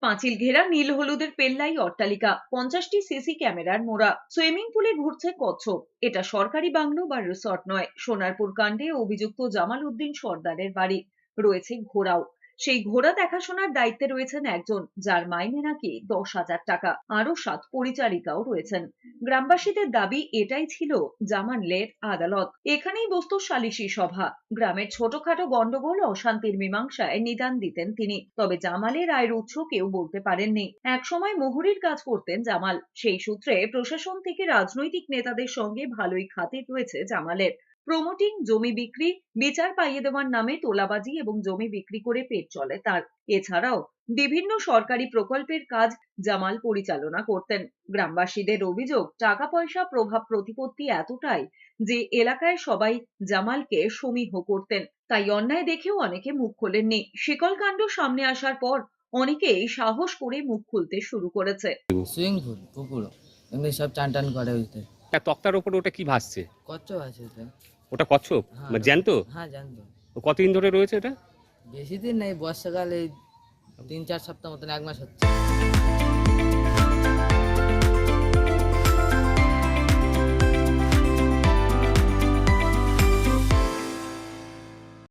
পাঁচিল ঘেরা নীল হলুদের পেল্লাই অট্টালিকা, 50টি সিসি ক্যামেরার মোড়া, সুইমিং পুলে ঘুরছে কচ্ছপ। এটা সরকারি বাংলো বা রিসর্ট নয়। সোনারপুর কাণ্ডে অভিযুক্ত জামাল উদ্দিন সর্দারের বাড়ি। রয়েছে ঘোড়াও। সেই ঘোড়া দেখাশোনার দায়িত্বে রয়েছেন একজন, যার মাইনে নাকি 10,000 টাকা। আরো 7 পরিচারিকাও রয়েছেন। গ্রামবাসীদের দাবি, এটাই ছিল জামালের আদালত। এখানেই বসতো সালিশি সভা। গ্রামের ছোটখাটো গন্ডগোল, অশান্তির মীমাংসায় নিদান দিতেন তিনি। তবে জামালের আয়ের উৎস কেউ বলতে পারেননি। একসময় মোহরির কাজ করতেন জামাল। সেই সূত্রে প্রশাসন থেকে রাজনৈতিক নেতাদের সঙ্গে ভালোই খাতির রয়েছে জামালের। প্রমোটিং, জমি বিক্রি, বিচার পাইয়ে দেওয়ার নামে তোলাবাজি এবং জমি বিক্রি করে পেট চলে তার। এছাড়াও বিভিন্ন সরকারি প্রকল্পের কাজ জামাল পরিচালনা করতেন। গ্রামবাসীদের অভিযোগ, টাকা পয়সা, প্রভাব প্রতিপত্তি এতটাই যে এলাকায় সবাই জামালকে সমীহ করতেন। তাই অন্যায় দেখেও অনেকে মুখ খোলেননি। শিকলকাণ্ড সামনে আসার পর অনেকেই সাহস করে মুখ খুলতে শুরু করেছে। সুইমিং পুল, পুকুর, এমনি সব চান টান করে ওইতে। তক্তার উপরে ওটা কি ভাসছে? কচ্ছপ আছে ওটা। ওটা কচ্ছপ? হ্যাঁ, মানে জ্যান্ত? হ্যাঁ জানতো। ও কতদিন ধরে রয়েছে এটা? বেশি দিন নেই, বর্ষাকালে 3-4 সপ্তাহ মতন, 1 মাস হচ্ছে।